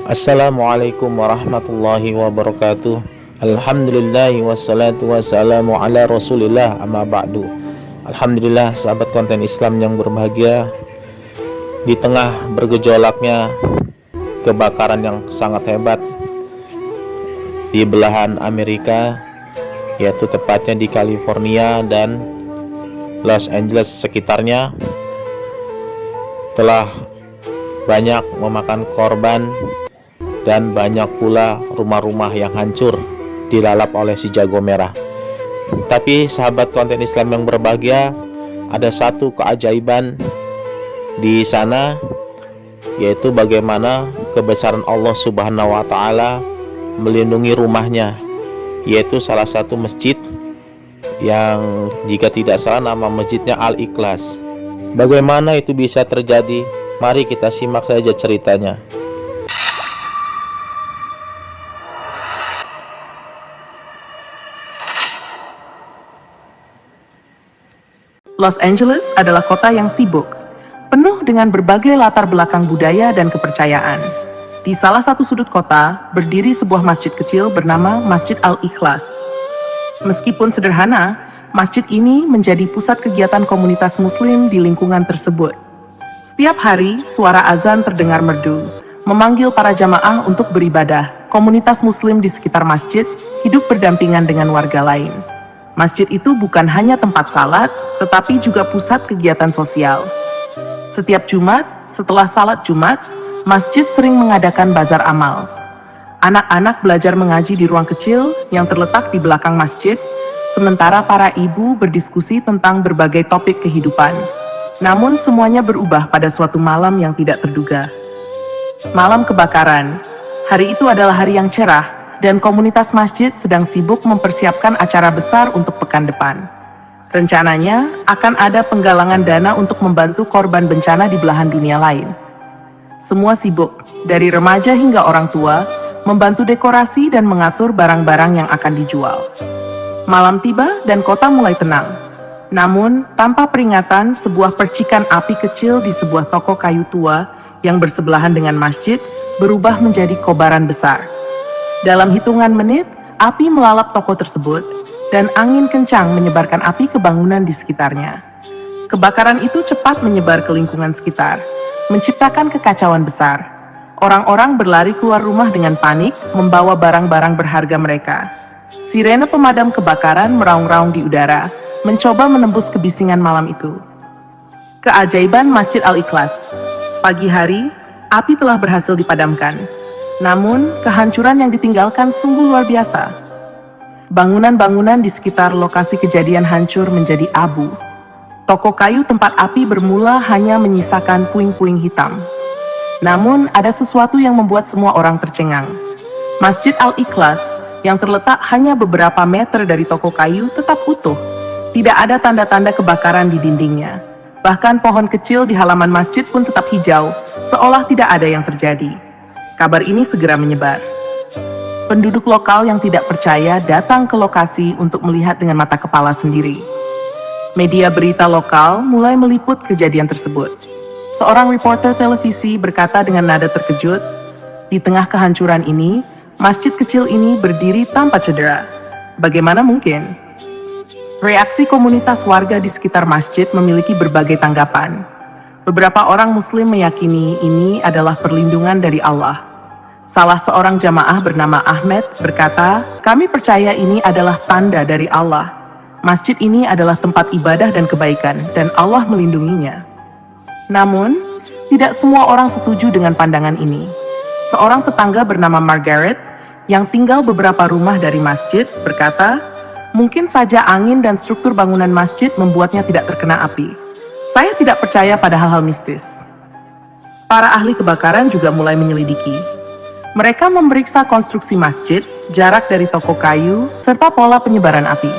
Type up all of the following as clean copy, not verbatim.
Assalamualaikum warahmatullahi wabarakatuh. Alhamdulillahi wassalatu wassalamu ala rasulillah amma ba'du. Alhamdulillah, sahabat konten Islam yang berbahagia, di tengah bergejolaknya kebakaran yang sangat hebat di belahan Amerika, yaitu tepatnya di California dan Los Angeles sekitarnya, telah banyak memakan korban dan banyak pula rumah-rumah yang hancur dilalap oleh si jago merah. Tapi sahabat konten Islam yang berbahagia, ada satu keajaiban di sana, yaitu bagaimana kebesaran Allah Subhanahu wa taala melindungi rumahnya, yaitu salah satu masjid yang jika tidak salah nama masjidnya Al-Ikhlas. Bagaimana itu bisa terjadi? Mari kita simak saja ceritanya. Los Angeles adalah kota yang sibuk, penuh dengan berbagai latar belakang budaya dan kepercayaan. Di salah satu sudut kota, berdiri sebuah masjid kecil bernama Masjid Al-Ikhlas. Meskipun sederhana, masjid ini menjadi pusat kegiatan komunitas muslim di lingkungan tersebut. Setiap hari, suara azan terdengar merdu, memanggil para jamaah untuk beribadah. Komunitas muslim di sekitar masjid hidup berdampingan dengan warga lain. Masjid itu bukan hanya tempat salat, tetapi juga pusat kegiatan sosial. Setiap Jumat, setelah salat Jumat, masjid sering mengadakan bazar amal. Anak-anak belajar mengaji di ruang kecil yang terletak di belakang masjid, sementara para ibu berdiskusi tentang berbagai topik kehidupan. Namun semuanya berubah pada suatu malam yang tidak terduga. Malam kebakaran. Hari itu adalah hari yang cerah, dan komunitas masjid sedang sibuk mempersiapkan acara besar untuk pekan depan. Rencananya akan ada penggalangan dana untuk membantu korban bencana di belahan dunia lain. Semua sibuk, dari remaja hingga orang tua, membantu dekorasi dan mengatur barang-barang yang akan dijual. Malam tiba dan kota mulai tenang. Namun, tanpa peringatan, sebuah percikan api kecil di sebuah toko kayu tua yang bersebelahan dengan masjid berubah menjadi kobaran besar. Dalam hitungan menit, api melalap toko tersebut, dan angin kencang menyebarkan api ke bangunan di sekitarnya. Kebakaran itu cepat menyebar ke lingkungan sekitar, menciptakan kekacauan besar. Orang-orang berlari keluar rumah dengan panik, membawa barang-barang berharga mereka. Sirene pemadam kebakaran meraung-raung di udara, mencoba menembus kebisingan malam itu. Keajaiban Masjid Al-Ikhlas. Pagi hari, api telah berhasil dipadamkan. Namun, kehancuran yang ditinggalkan sungguh luar biasa. Bangunan-bangunan di sekitar lokasi kejadian hancur menjadi abu. Toko kayu tempat api bermula hanya menyisakan puing-puing hitam. Namun, ada sesuatu yang membuat semua orang tercengang. Masjid Al-Ikhlas, yang terletak hanya beberapa meter dari toko kayu, tetap utuh. Tidak ada tanda-tanda kebakaran di dindingnya. Bahkan pohon kecil di halaman masjid pun tetap hijau, seolah tidak ada yang terjadi. Kabar ini segera menyebar. Penduduk lokal yang tidak percaya datang ke lokasi untuk melihat dengan mata kepala sendiri. Media berita lokal mulai meliput kejadian tersebut. Seorang reporter televisi berkata dengan nada terkejut, "Di tengah kehancuran ini, masjid kecil ini berdiri tanpa cedera. Bagaimana mungkin?" Reaksi komunitas warga di sekitar masjid memiliki berbagai tanggapan. Beberapa orang Muslim meyakini ini adalah perlindungan dari Allah. Salah seorang jamaah bernama Ahmed berkata, "Kami percaya ini adalah tanda dari Allah. Masjid ini adalah tempat ibadah dan kebaikan, dan Allah melindunginya." Namun, tidak semua orang setuju dengan pandangan ini. Seorang tetangga bernama Margaret, yang tinggal beberapa rumah dari masjid, berkata, "Mungkin saja angin dan struktur bangunan masjid membuatnya tidak terkena api. Saya tidak percaya pada hal-hal mistis." Para ahli kebakaran juga mulai menyelidiki. Mereka memeriksa konstruksi masjid, jarak dari toko kayu, serta pola penyebaran api.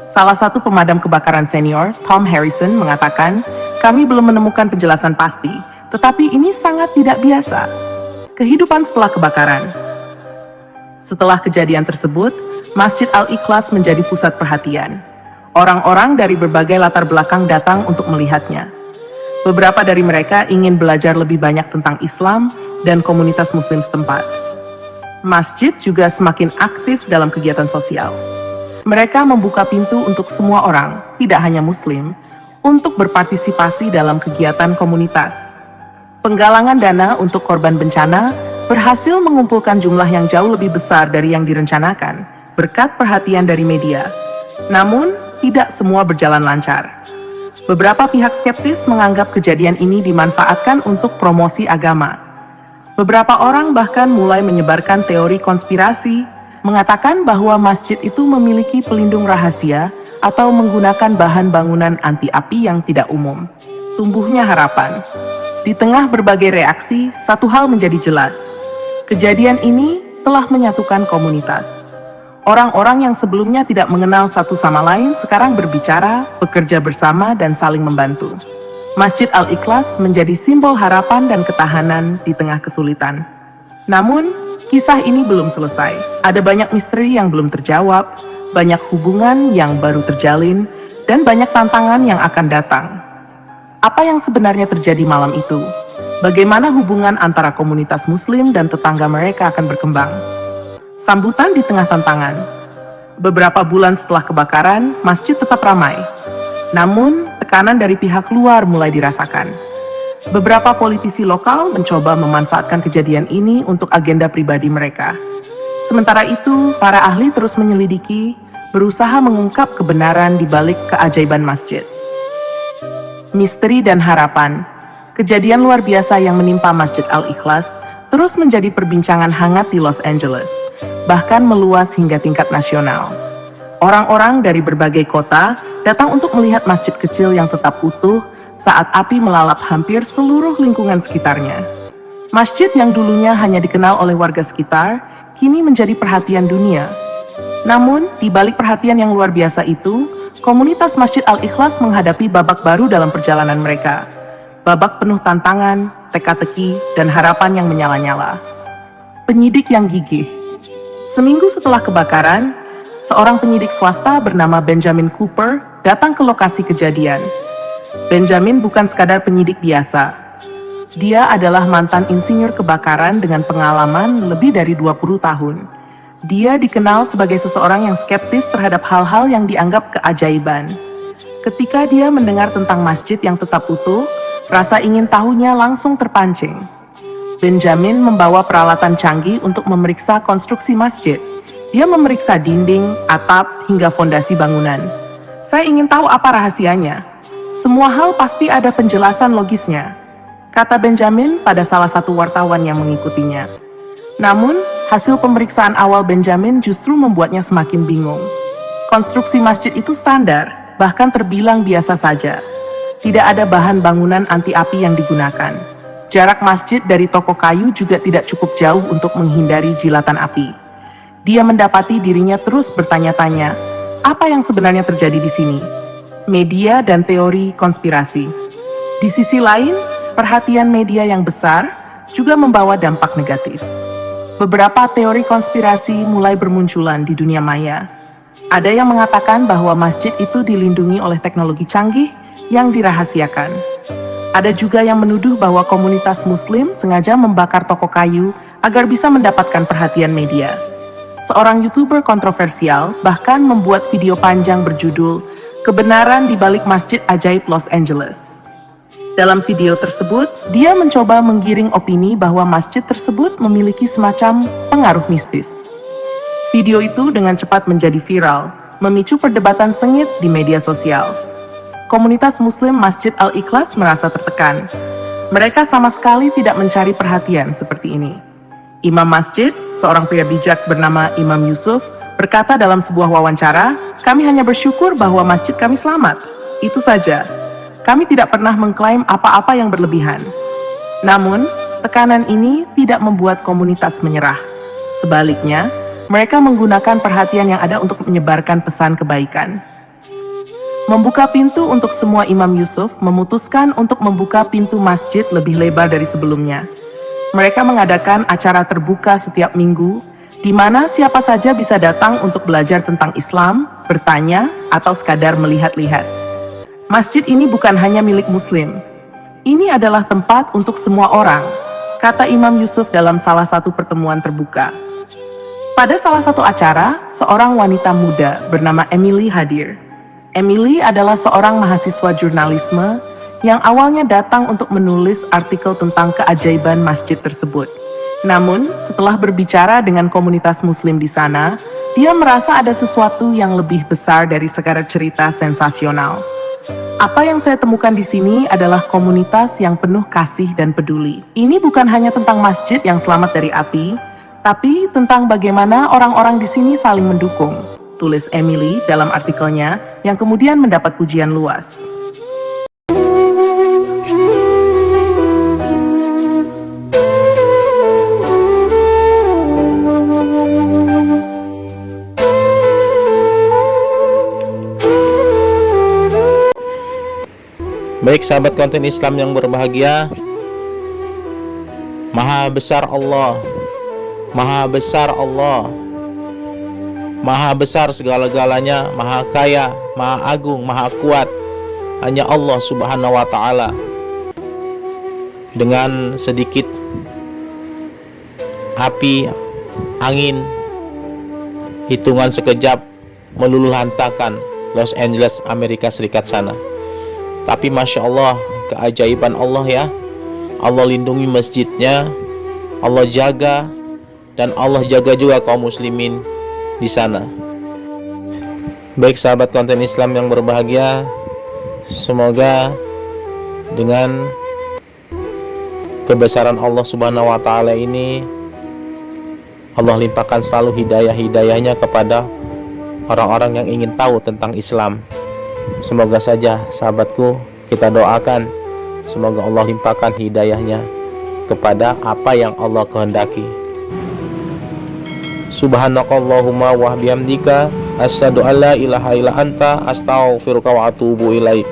Salah satu pemadam kebakaran senior, Tom Harrison, mengatakan, "Kami belum menemukan penjelasan pasti, tetapi ini sangat tidak biasa." Kehidupan setelah kebakaran. Setelah kejadian tersebut, Masjid Al-Ikhlas menjadi pusat perhatian. Orang-orang dari berbagai latar belakang datang untuk melihatnya. Beberapa dari mereka ingin belajar lebih banyak tentang Islam dan komunitas Muslim setempat. Masjid juga semakin aktif dalam kegiatan sosial. Mereka membuka pintu untuk semua orang, tidak hanya Muslim, untuk berpartisipasi dalam kegiatan komunitas. Penggalangan dana untuk korban bencana berhasil mengumpulkan jumlah yang jauh lebih besar dari yang direncanakan, berkat perhatian dari media. Namun, tidak semua berjalan lancar. Beberapa pihak skeptis menganggap kejadian ini dimanfaatkan untuk promosi agama. Beberapa orang bahkan mulai menyebarkan teori konspirasi, mengatakan bahwa masjid itu memiliki pelindung rahasia atau menggunakan bahan bangunan anti api yang tidak umum. Tumbuhnya harapan. Di tengah berbagai reaksi, satu hal menjadi jelas. Kejadian ini telah menyatukan komunitas. Orang-orang yang sebelumnya tidak mengenal satu sama lain sekarang berbicara, bekerja bersama, dan saling membantu. Masjid Al-Ikhlas menjadi simbol harapan dan ketahanan di tengah kesulitan. Namun, kisah ini belum selesai. Ada banyak misteri yang belum terjawab, banyak hubungan yang baru terjalin, dan banyak tantangan yang akan datang. Apa yang sebenarnya terjadi malam itu? Bagaimana hubungan antara komunitas Muslim dan tetangga mereka akan berkembang? Sambutan di tengah tantangan. Beberapa bulan setelah kebakaran, masjid tetap ramai. Namun, tekanan dari pihak luar mulai dirasakan. Beberapa politisi lokal mencoba memanfaatkan kejadian ini untuk agenda pribadi mereka. Sementara itu, para ahli terus menyelidiki, berusaha mengungkap kebenaran di balik keajaiban masjid. Misteri dan harapan. Kejadian luar biasa yang menimpa Masjid Al-Ikhlas terus menjadi perbincangan hangat di Los Angeles, bahkan meluas hingga tingkat nasional. Orang-orang dari berbagai kota datang untuk melihat masjid kecil yang tetap utuh saat api melalap hampir seluruh lingkungan sekitarnya. Masjid yang dulunya hanya dikenal oleh warga sekitar, kini menjadi perhatian dunia. Namun, di balik perhatian yang luar biasa itu, komunitas Masjid Al-Ikhlas menghadapi babak baru dalam perjalanan mereka. Babak penuh tantangan, teka-teki, dan harapan yang menyala-nyala. Penyidik yang gigih. Seminggu setelah kebakaran, seorang penyidik swasta bernama Benjamin Cooper datang ke lokasi kejadian. Benjamin bukan sekadar penyidik biasa. Dia adalah mantan insinyur kebakaran dengan pengalaman lebih dari 20 tahun. Dia dikenal sebagai seseorang yang skeptis terhadap hal-hal yang dianggap keajaiban. Ketika dia mendengar tentang masjid yang tetap utuh, rasa ingin tahunya langsung terpancing. Benjamin membawa peralatan canggih untuk memeriksa konstruksi masjid. Dia memeriksa dinding, atap, hingga fondasi bangunan. Saya ingin tahu apa rahasianya. Semua hal pasti ada penjelasan logisnya, kata Benjamin pada salah satu wartawan yang mengikutinya. Namun, hasil pemeriksaan awal Benjamin justru membuatnya semakin bingung. Konstruksi masjid itu standar, bahkan terbilang biasa saja. Tidak ada bahan bangunan anti api yang digunakan. Jarak masjid dari toko kayu juga tidak cukup jauh untuk menghindari jilatan api. Dia mendapati dirinya terus bertanya-tanya, apa yang sebenarnya terjadi di sini? Media dan teori konspirasi. Di sisi lain, perhatian media yang besar juga membawa dampak negatif. Beberapa teori konspirasi mulai bermunculan di dunia maya. Ada yang mengatakan bahwa masjid itu dilindungi oleh teknologi canggih yang dirahasiakan. Ada juga yang menuduh bahwa komunitas Muslim sengaja membakar toko kayu agar bisa mendapatkan perhatian media. Seorang YouTuber kontroversial bahkan membuat video panjang berjudul "Kebenaran di Balik Masjid Ajaib Los Angeles". Dalam video tersebut, dia mencoba menggiring opini bahwa masjid tersebut memiliki semacam pengaruh mistis. Video itu dengan cepat menjadi viral, memicu perdebatan sengit di media sosial. Komunitas Muslim Masjid Al-Ikhlas merasa tertekan. Mereka sama sekali tidak mencari perhatian seperti ini. Imam masjid, seorang pria bijak bernama Imam Yusuf, berkata dalam sebuah wawancara, "Kami hanya bersyukur bahwa masjid kami selamat. Itu saja. Kami tidak pernah mengklaim apa-apa yang berlebihan." Namun, tekanan ini tidak membuat komunitas menyerah. Sebaliknya, mereka menggunakan perhatian yang ada untuk menyebarkan pesan kebaikan. Membuka pintu untuk semua, Imam Yusuf memutuskan untuk membuka pintu masjid lebih lebar dari sebelumnya. Mereka mengadakan acara terbuka setiap minggu, di mana siapa saja bisa datang untuk belajar tentang Islam, bertanya, atau sekadar melihat-lihat. Masjid ini bukan hanya milik Muslim. Ini adalah tempat untuk semua orang, kata Imam Yusuf dalam salah satu pertemuan terbuka. Pada salah satu acara, seorang wanita muda bernama Emily hadir. Emily adalah seorang mahasiswa jurnalisme yang awalnya datang untuk menulis artikel tentang keajaiban masjid tersebut. Namun, setelah berbicara dengan komunitas muslim di sana, dia merasa ada sesuatu yang lebih besar dari sekadar cerita sensasional. Apa yang saya temukan di sini adalah komunitas yang penuh kasih dan peduli. Ini bukan hanya tentang masjid yang selamat dari api, tapi tentang bagaimana orang-orang di sini saling mendukung, tulis Emily dalam artikelnya yang kemudian mendapat pujian luas. Baik sahabat konten Islam yang berbahagia, Maha besar Allah, Maha besar Allah, Maha besar segala-galanya, Maha kaya, Maha agung, Maha kuat. Hanya Allah Subhanahu wa ta'ala. Dengan sedikit api, angin, hitungan sekejap meluluhlantakan Los Angeles, Amerika Serikat sana. Tapi Masya Allah, keajaiban Allah ya. Allah lindungi masjidnya, Allah jaga, dan Allah jaga juga kaum muslimin di sana. Baik sahabat konten Islam yang berbahagia, semoga dengan kebesaran Allah Subhanahu wa ta'ala ini, Allah limpahkan selalu hidayah-hidayahnya kepada orang-orang yang ingin tahu tentang Islam. Semoga saja sahabatku, kita doakan semoga Allah limpahkan hidayahnya kepada apa yang Allah kehendaki. Subhanakallahumma wa bihamdika asyhadu an la ilaha illa anta astaghfiruka wa atubu ilaik.